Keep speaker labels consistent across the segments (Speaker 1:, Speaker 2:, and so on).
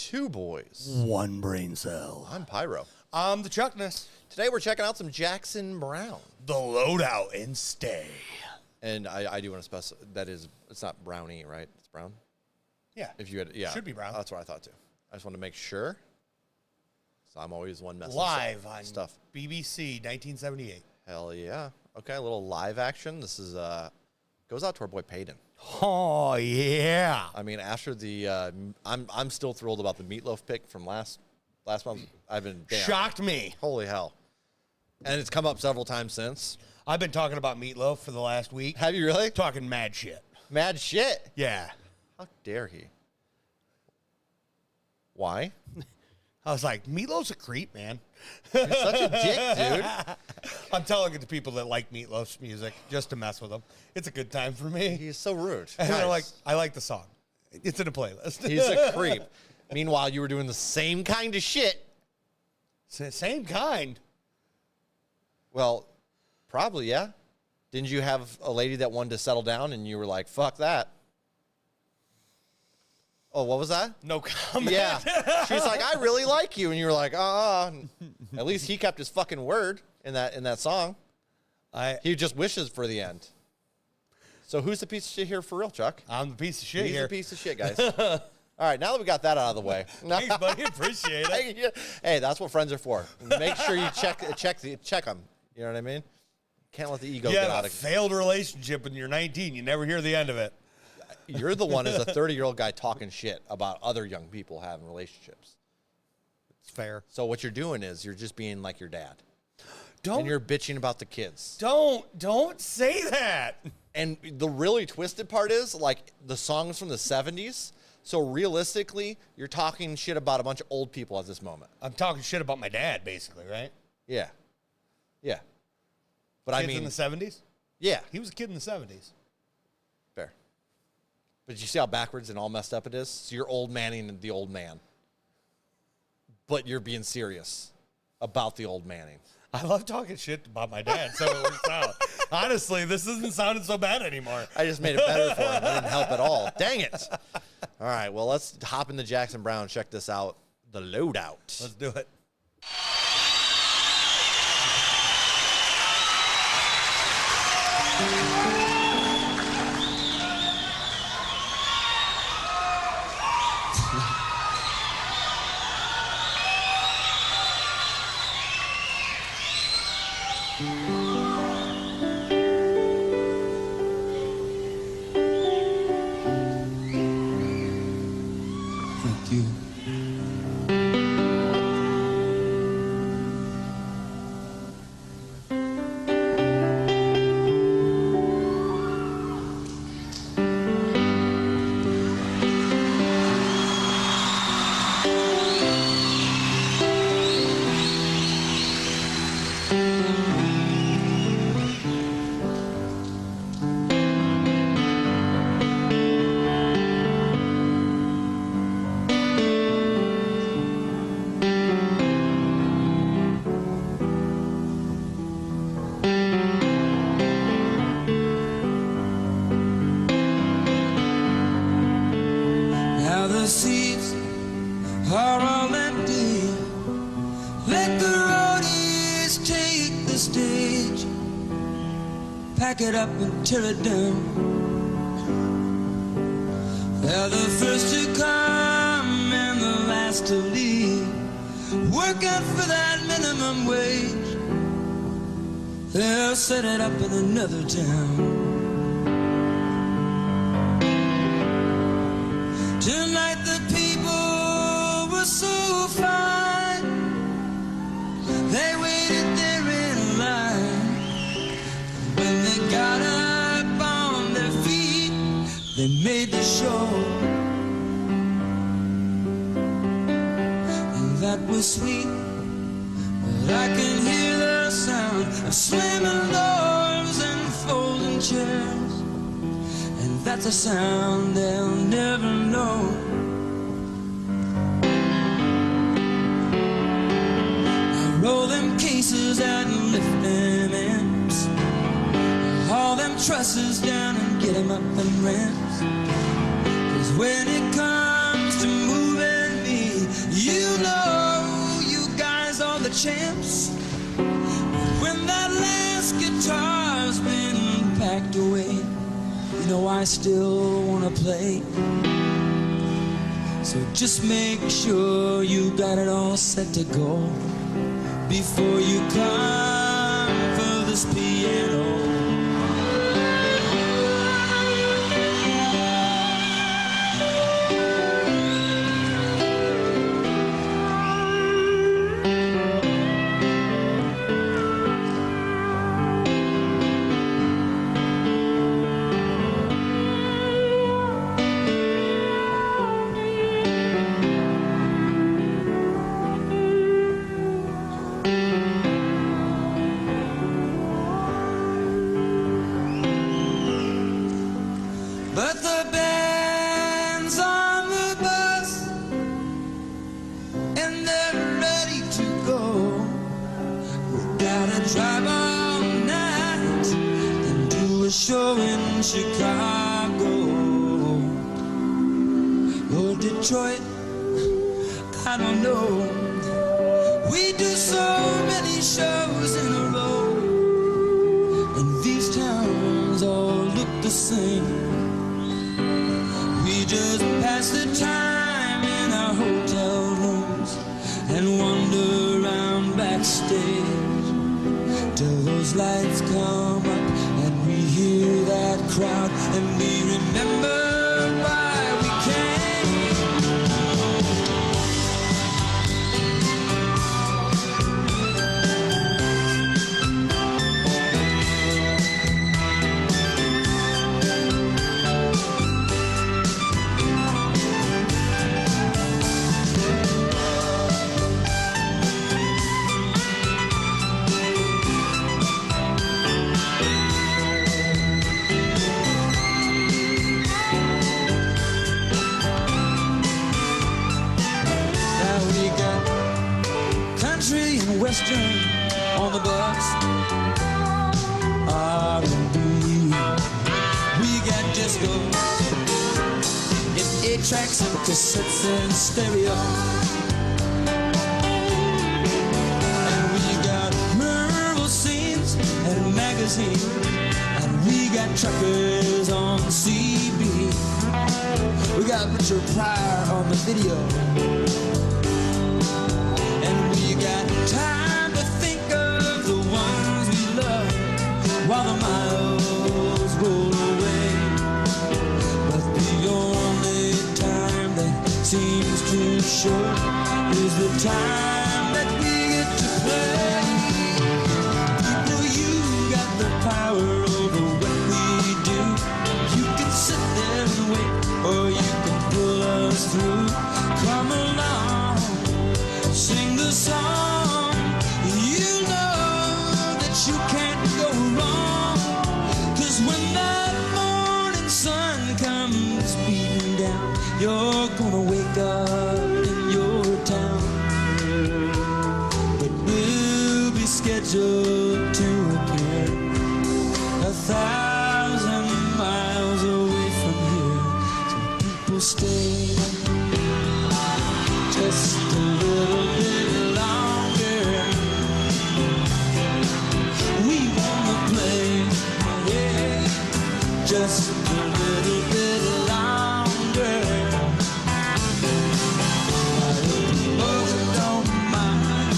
Speaker 1: Two boys.
Speaker 2: One brain cell.
Speaker 1: I'm Pyro.
Speaker 2: I'm the Chuckness.
Speaker 1: Today we're checking out some Jackson Browne.
Speaker 2: The loadout and stay.
Speaker 1: And I do want to specify that it's not Brownie, right? It's Browne.
Speaker 2: Yeah.
Speaker 1: If you had, yeah,
Speaker 2: should be Browne.
Speaker 1: That's what I thought too. I just want to make sure. So I'm always one messing
Speaker 2: live on
Speaker 1: stuff.
Speaker 2: BBC 1978.
Speaker 1: Hell yeah. Okay, a little live action. This is goes out to our boy Payton.
Speaker 2: Oh yeah.
Speaker 1: I mean, after the I'm still thrilled about the Meatloaf pick from last month. I've been
Speaker 2: shocked me.
Speaker 1: Holy hell. And it's come up several times since.
Speaker 2: I've been talking about Meatloaf for the last week.
Speaker 1: Have you really?
Speaker 2: Talking mad shit.
Speaker 1: Mad shit?
Speaker 2: Yeah.
Speaker 1: How dare he? Why?
Speaker 2: I was like, Meatloaf's a creep, man.
Speaker 1: You're such a dick, dude.
Speaker 2: I'm telling it to people that like Meatloaf's music just to mess with them. It's a good time for me.
Speaker 1: He's so rude.
Speaker 2: And they're like,
Speaker 1: Guys,
Speaker 2: I like the song. It's in a playlist.
Speaker 1: he's a creep. Meanwhile, you were doing the same kind of shit.
Speaker 2: Same kind.
Speaker 1: Well, probably, yeah. Didn't you have a lady that wanted to settle down and you were like, fuck that? Oh, what was that?
Speaker 2: No comment.
Speaker 1: Yeah. She's like, I really like you. And you were like, At least he kept his fucking word in that song. He just wishes for the end. So who's the piece of shit here for real, Chuck?
Speaker 2: I'm the piece of shit
Speaker 1: He's
Speaker 2: here.
Speaker 1: the piece of shit, guys. All right, now that we got that out of the way.
Speaker 2: Thanks, buddy. Appreciate it.
Speaker 1: Hey, that's what friends are for. Make sure you check them. You know what I mean? Can't let the ego get out
Speaker 2: a
Speaker 1: of
Speaker 2: failed relationship when you're 19. You never hear the end of it.
Speaker 1: You're the one as a 30-year-old guy talking shit about other young people having relationships.
Speaker 2: It's fair.
Speaker 1: So what you're doing is you're just being like your dad.
Speaker 2: And
Speaker 1: you're bitching about the kids.
Speaker 2: Don't say that.
Speaker 1: And the really twisted part is, like, the songs from the 70s. So realistically, you're talking shit about a bunch of old people at this moment.
Speaker 2: I'm talking shit about my dad, basically, right?
Speaker 1: Yeah. Yeah. But
Speaker 2: Kids
Speaker 1: I mean,
Speaker 2: in the 70s?
Speaker 1: Yeah.
Speaker 2: He was a kid in the 70s.
Speaker 1: Fair. But you see how backwards and all messed up it is? So you're old manning the old man. But you're being serious about the old manning.
Speaker 2: I love talking shit about my dad, so it works out. Honestly, this isn't sounding so bad anymore.
Speaker 1: I just made it better for him. It didn't help at all. Dang it. All right, well, let's hop into Jackson Browne. Check this out. The Loadout.
Speaker 2: Let's do it.
Speaker 3: Thank you. Now the seats are all empty. Let the roadies take the stage. Pack it up and tear it down. They're the first to come and the last to leave. Working for that minimum wage. They'll set it up in another town. Tonight the people were so fine. They waited there in line. When they got up on their feet, they made the show. And that was sweet. But I can hear the sound of slamming doors and folding chairs. And that's a sound they'll never know. I roll them cases out and lift them amps. Haul them trusses down and get them up them ramps. 'Cause when it comes to moving me, champs. When that last guitar's been packed away, you know I still wanna play. So just make sure you got it all set to go before you come for this piano. But the band's on the bus and they're ready to go. We gotta drive all night and do a show in Chicago or Detroit, I don't know. We do so many shows in a row, and these towns all look the same. We just pass the time in our hotel rooms and wander around backstage till those lights come up and we hear that crowd and we remember why we came. Western on the bus, R&B, we got disco, in 8 tracks and cassettes and stereo, and we got rural scenes and magazines, and we got truckers on CB, we got Richard Pryor on the video. Got time to think of the ones we love while the miles roll away. But the only time that seems too short is the time that we get to play. People, you got the power over what we do. You can sit there and wait, or you can pull us through. Come along, sing the song. You know that you can't go wrong, 'cause when that morning sun comes beating down, you're gonna wake up in your town. But we'll be scheduled to appear 1,000 miles away from here. So people stay just a little bit longer. We wanna play, yeah, just a little bit longer. I hope you both don't mind,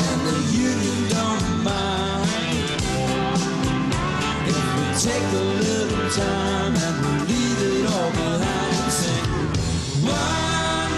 Speaker 3: and the union don't mind, if we take a little time and we leave it all behind and sing one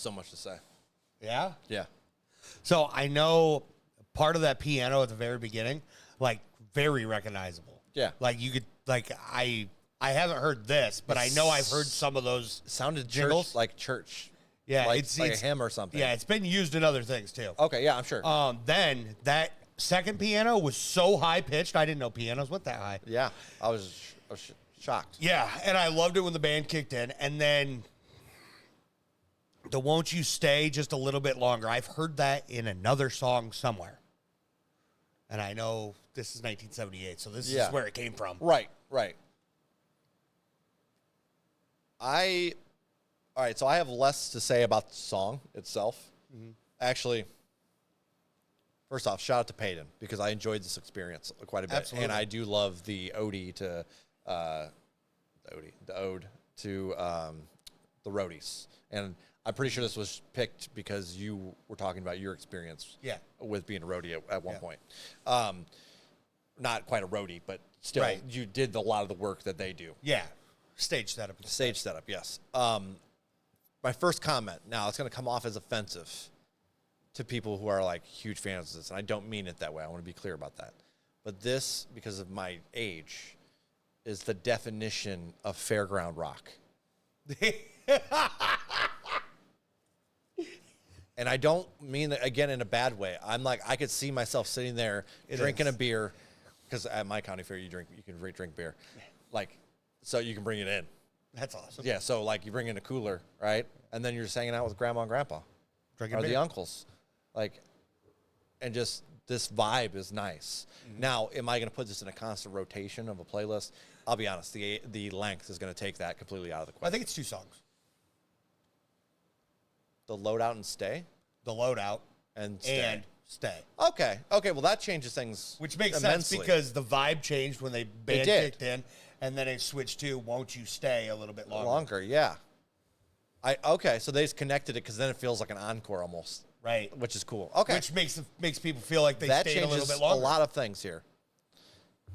Speaker 1: so much to say.
Speaker 2: Yeah?
Speaker 1: Yeah.
Speaker 2: So I know part of that piano at the very beginning, like, very recognizable.
Speaker 1: Yeah.
Speaker 2: Like, you could, like, I haven't heard this, but I know I've heard some of those.
Speaker 1: It sounded
Speaker 2: jingles.
Speaker 1: church.
Speaker 2: Yeah,
Speaker 1: like,
Speaker 2: it's
Speaker 1: like a hymn or something.
Speaker 2: Yeah, it's been used in other things, too.
Speaker 1: Okay, yeah, I'm sure.
Speaker 2: Then that second piano was so high-pitched, I didn't know pianos went that high.
Speaker 1: Yeah, I was shocked.
Speaker 2: Yeah, and I loved it when the band kicked in. And then the Won't You Stay just a little bit longer. I've heard that in another song somewhere. And I know this is 1978, so this is where it came from.
Speaker 1: Right. All right, so I have less to say about the song itself. Mm-hmm. Actually, first off, shout out to Peyton because I enjoyed this experience quite a bit.
Speaker 2: Absolutely.
Speaker 1: And I do love the ode to the roadies. And I'm pretty sure this was picked because you were talking about your experience with being a roadie at one point. Not quite a roadie, but still, you did a lot of the work that they do.
Speaker 2: Yeah. Stage setup,
Speaker 1: yes. My first comment, now it's going to come off as offensive to people who are like huge fans of this, and I don't mean it that way. I want to be clear about that. But this, because of my age, is the definition of fairground rock. And I don't mean that, again, in a bad way. I'm like, I could see myself sitting there drinking a beer, because at my county fair, you can drink beer. Like, so you can bring it in.
Speaker 2: That's awesome.
Speaker 1: Yeah, so like you bring in a cooler, right? And then you're just hanging out with grandma and grandpa.
Speaker 2: Drinking
Speaker 1: or
Speaker 2: beer.
Speaker 1: the uncles. Like, and just this vibe is nice. Mm-hmm. Now, am I going to put this in a constant rotation of a playlist? I'll be honest, the length is going to take that completely out of the question.
Speaker 2: I think it's 2 songs.
Speaker 1: The Loadout and Stay?
Speaker 2: The Loadout
Speaker 1: and Stay. Okay, well that changes things
Speaker 2: which makes
Speaker 1: immensely.
Speaker 2: sense because the vibe changed when they band kicked in, and then it switched to Won't You Stay a little bit longer.
Speaker 1: Yeah. Okay, so they just connected it because then it feels like an encore almost.
Speaker 2: Right.
Speaker 1: Which is cool. Okay.
Speaker 2: Which makes people feel like they stayed a little bit longer.
Speaker 1: That changes a lot of things here.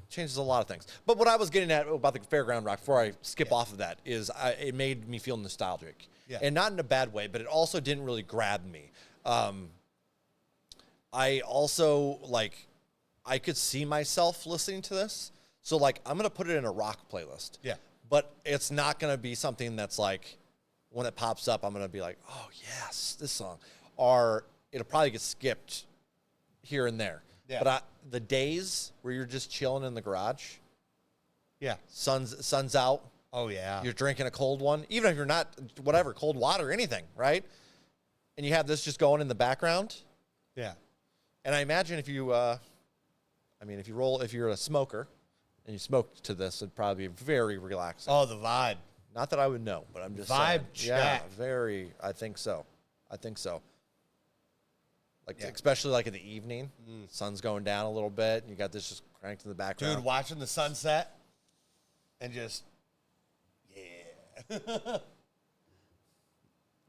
Speaker 1: Changes a lot of things. But what I was getting at about the fairground rock, before I skip off of that, is it made me feel nostalgic. Yeah. And not in a bad way, but it also didn't really grab me. I also, like, I could see myself listening to this. So, like, I'm going to put it in a rock playlist.
Speaker 2: Yeah.
Speaker 1: But it's not going to be something that's, like, when it pops up, I'm going to be like, oh, yes, this song. Or it'll probably get skipped here and there. Yeah. But the days where you're just chilling in the garage.
Speaker 2: Yeah.
Speaker 1: Sun's out.
Speaker 2: Oh, yeah.
Speaker 1: You're drinking a cold one. Even if you're not, whatever, cold water, anything, right? And you have this just going in the background.
Speaker 2: Yeah.
Speaker 1: And I imagine if you, if you're a smoker and you smoke to this, it'd probably be very relaxing.
Speaker 2: Oh, the vibe.
Speaker 1: Not that I would know, but I'm just
Speaker 2: saying.
Speaker 1: Yeah, I think so. Like, especially like in the evening, sun's going down a little bit, and you got this just cranked in the background.
Speaker 2: Dude, watching the sunset and just,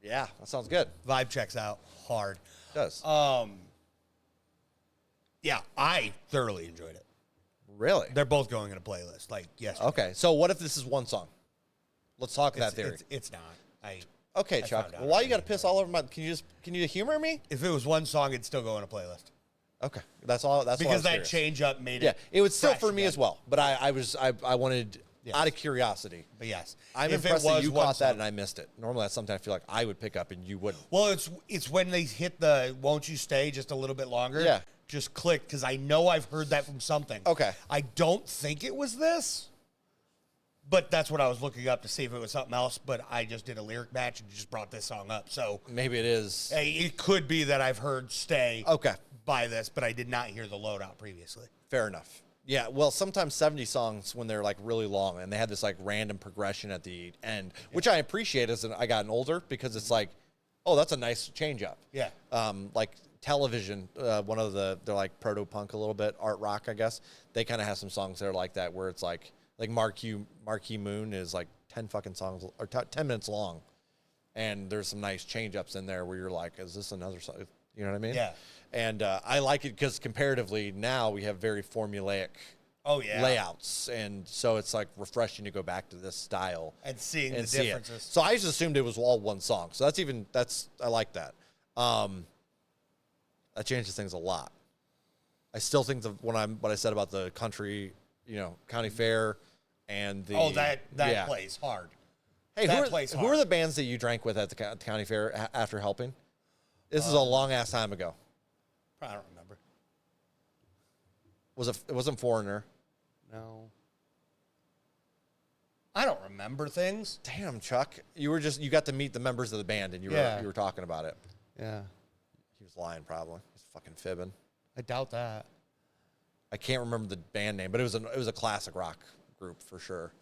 Speaker 1: yeah, that sounds good.
Speaker 2: Vibe checks out hard.
Speaker 1: It does.
Speaker 2: Yeah, I thoroughly enjoyed it.
Speaker 1: Really?
Speaker 2: They're both going in a playlist. Like, yes.
Speaker 1: Okay, so what if this is one song? Let's talk that theory.
Speaker 2: It's not.
Speaker 1: Okay, Chuck. Well, why you got to piss all over my? Can you humor me?
Speaker 2: If it was one song, it'd still go in a playlist.
Speaker 1: Okay, that's all. That's
Speaker 2: because that change up made it.
Speaker 1: Yeah, it would still for me as well. But I wanted out of curiosity.
Speaker 2: But yes,
Speaker 1: I'm impressed that you caught that and I missed it. Normally, that's something I feel like I would pick up and you wouldn't.
Speaker 2: Well, it's when they hit the "Won't You Stay" just a little bit longer.
Speaker 1: Yeah,
Speaker 2: just click because I know I've heard that from something.
Speaker 1: Okay,
Speaker 2: I don't think it was this. But that's what I was looking up to see if it was something else. But I just did a lyric match and just brought this song up. So
Speaker 1: maybe it is.
Speaker 2: It could be that I've heard "Stay" by this, but I did not hear the Loadout previously.
Speaker 1: Fair enough. Yeah, well, sometimes 70 songs when they're like really long and they have this like random progression at the end, which I appreciate as I gotten older because it's like, oh, that's a nice change up.
Speaker 2: Yeah.
Speaker 1: Like Television, they're like proto punk a little bit, art rock, I guess. They kind of have some songs that are like that where it's like Marquee Moon is like 10 fucking songs or 10 minutes long. And there's some nice change ups in there where you're like, is this another song? You know what I mean?
Speaker 2: Yeah.
Speaker 1: And I like it because comparatively now we have very formulaic layouts, and so it's like refreshing to go back to this style
Speaker 2: And seeing the
Speaker 1: see it.
Speaker 2: differences.
Speaker 1: So I just assumed it was all one song. So I like that. That changes things a lot. I still think what I said about the country, county fair, and the
Speaker 2: that plays hard.
Speaker 1: Hey,
Speaker 2: That
Speaker 1: who
Speaker 2: plays
Speaker 1: are
Speaker 2: hard.
Speaker 1: the bands that you drank with at the county fair after helping? This is a long ass time ago.
Speaker 2: I don't remember.
Speaker 1: It wasn't Foreigner?
Speaker 2: No. I don't remember things.
Speaker 1: Damn, Chuck, you got to meet the members of the band, and you were talking about it.
Speaker 2: Yeah.
Speaker 1: He was lying, probably. He's fucking fibbing.
Speaker 2: I doubt that.
Speaker 1: I can't remember the band name, but it was a classic rock group for sure.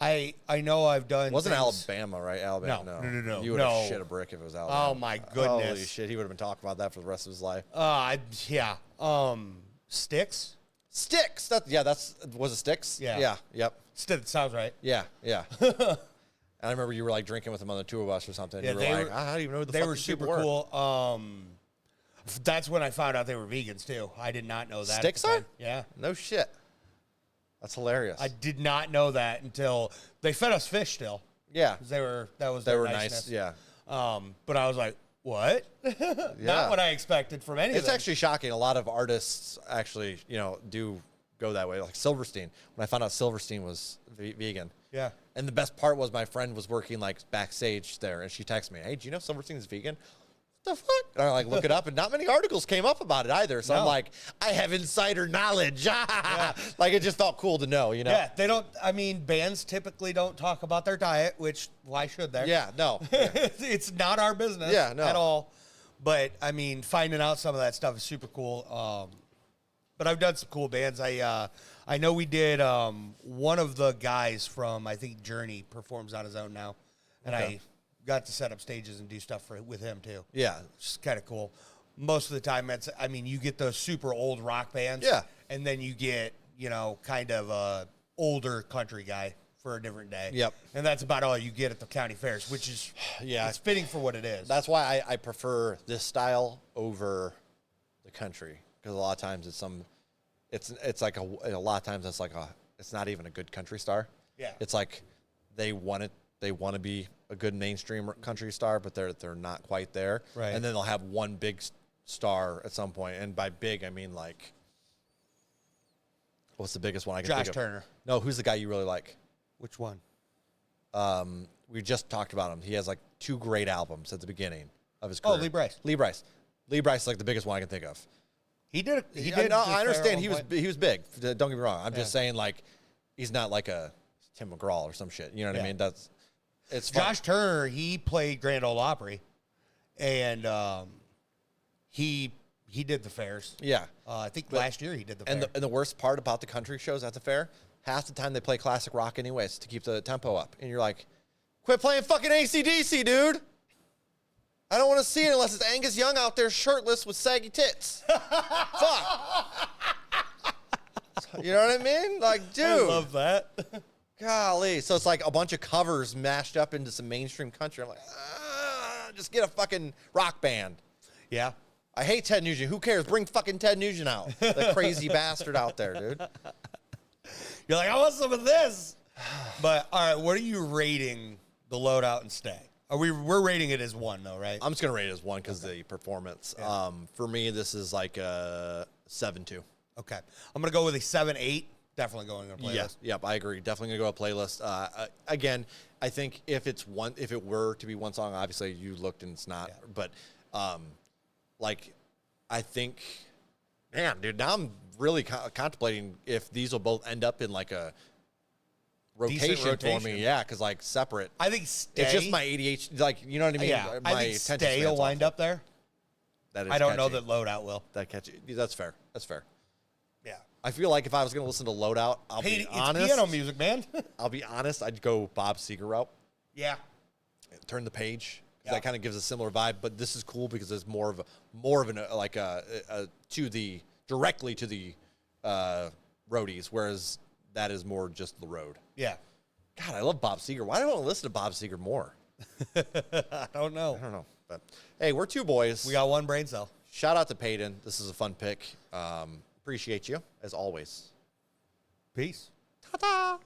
Speaker 2: I know I've done.
Speaker 1: It wasn't
Speaker 2: things.
Speaker 1: Alabama, right? Alabama.
Speaker 2: No.
Speaker 1: You would have shit a brick if it was Alabama.
Speaker 2: Oh my goodness.
Speaker 1: Holy shit, he would have been talking about that for the rest of his life.
Speaker 2: Yeah. Sticks.
Speaker 1: Sticks. Was it Sticks?
Speaker 2: Yeah.
Speaker 1: Yep.
Speaker 2: Sounds right.
Speaker 1: Yeah. And I remember you were like drinking with them on the tour bus or something.
Speaker 2: Yeah,
Speaker 1: you were like, I don't even know who the
Speaker 2: they
Speaker 1: fuck
Speaker 2: were
Speaker 1: these
Speaker 2: super
Speaker 1: people
Speaker 2: cool. That's when I found out they were vegans too. I did not know that.
Speaker 1: Sticks
Speaker 2: at the
Speaker 1: are?
Speaker 2: time. Yeah.
Speaker 1: No shit. That's hilarious.
Speaker 2: I did not know that until they fed us fish still.
Speaker 1: Yeah.
Speaker 2: They were
Speaker 1: They were nice. Yeah.
Speaker 2: But I was like, what? Not what I expected from any of
Speaker 1: It's
Speaker 2: them.
Speaker 1: actually shocking. A lot of artists actually, do go that way. Like Silverstein. When I found out Silverstein was vegan.
Speaker 2: Yeah.
Speaker 1: And the best part was my friend was working like backstage there, and she texted me, "Hey, do you know Silverstein is vegan?" What the fuck? And I like look it up, and not many articles came up about it either. So I'm like, I have insider knowledge. Like it just felt cool to know,
Speaker 2: Yeah, they don't. I mean, bands typically don't talk about their diet, which why should they?
Speaker 1: Yeah, no.
Speaker 2: It's not our business at all. But I mean, finding out some of that stuff is super cool. But I've done some cool bands. I know we did one of the guys from I think Journey performs on his own now, and I got to set up stages and do stuff with him too.
Speaker 1: Yeah,
Speaker 2: It's kind of cool. Most of the time, you get those super old rock bands.
Speaker 1: Yeah.
Speaker 2: And then you get, kind of a older country guy for a different day.
Speaker 1: Yep.
Speaker 2: And that's about all you get at the county fairs, which is, it's fitting for what it is.
Speaker 1: That's why I prefer this style over the country, because a lot of times it's like a lot of times it's not even a good country star.
Speaker 2: Yeah.
Speaker 1: It's like they want to be a good mainstream country star, but they're not quite there.
Speaker 2: Right.
Speaker 1: And then they'll have one big star at some point, and by big I mean like, what's the biggest one I can think of?
Speaker 2: Josh Turner.
Speaker 1: No, who's the guy you really like?
Speaker 2: Which one?
Speaker 1: We just talked about him. He has like 2 great albums at the beginning of his career.
Speaker 2: Lee Brice.
Speaker 1: Lee Brice is like the biggest one I can think of.
Speaker 2: He did.
Speaker 1: No, I understand. He was big. Don't get me wrong. I'm
Speaker 2: Yeah.
Speaker 1: just saying, like, he's not like a Tim McGraw or some shit. You know what I mean? It's fun.
Speaker 2: Josh Turner, he played Grand Ole Opry, and he did the fairs.
Speaker 1: Yeah.
Speaker 2: I think last year he did the fair.
Speaker 1: And the worst part about the country shows at the fair, half the time they play classic rock anyways to keep the tempo up. And you're like, quit playing fucking AC/DC, dude. I don't want to see it unless it's Angus Young out there shirtless with saggy tits. Fuck. You know what I mean? Like, dude.
Speaker 2: I love that.
Speaker 1: Golly. So it's like a bunch of covers mashed up into some mainstream country. I'm like, just get a fucking rock band.
Speaker 2: Yeah.
Speaker 1: I hate Ted Nugent. Who cares? Bring fucking Ted Nugent out. The crazy bastard out there, dude.
Speaker 2: You're like, I want some of this. But, all right, what are you rating the Loadout and Stay? We're rating it as 1, though, right?
Speaker 1: I'm just going to rate it as 1 because of the performance.
Speaker 2: Yeah.
Speaker 1: For me, this is like a 7-2.
Speaker 2: Okay. I'm going to go with a 7-8. Definitely going on a playlist.
Speaker 1: Yeah, yep, I agree. Definitely going to go a playlist. Again, I think if it were to be one song, obviously you looked and it's not. Yeah. But, I think, man, dude, now I'm really contemplating if these will both end up in like a rotation for me. Yeah, because like separate.
Speaker 2: I think Stay.
Speaker 1: It's just my ADHD, like, you know what I mean?
Speaker 2: Yeah,
Speaker 1: My
Speaker 2: I think
Speaker 1: attention
Speaker 2: Stay will
Speaker 1: span's
Speaker 2: wind
Speaker 1: awful.
Speaker 2: up there.
Speaker 1: That is
Speaker 2: I don't know
Speaker 1: catchy.
Speaker 2: that Loadout will.
Speaker 1: That catchy. That's fair. That's fair.
Speaker 2: Yeah.
Speaker 1: I feel like if I was going to listen to Loadout, I'll be honest.
Speaker 2: It's piano music, man.
Speaker 1: I'll be honest. I'd go Bob Seger route.
Speaker 2: Yeah.
Speaker 1: Turn the page.
Speaker 2: Yeah.
Speaker 1: That kind of gives a similar vibe, but this is cool because it's more of directly to the roadies, whereas that is more just the road.
Speaker 2: Yeah.
Speaker 1: God, I love Bob Seger. Why do I want to listen to Bob Seger more?
Speaker 2: I don't know.
Speaker 1: I don't know. But hey, we're 2 boys.
Speaker 2: We got 1 brain cell.
Speaker 1: Shout out to Peyton. This is a fun pick. Appreciate you, as always.
Speaker 2: Peace.
Speaker 1: Ta-da!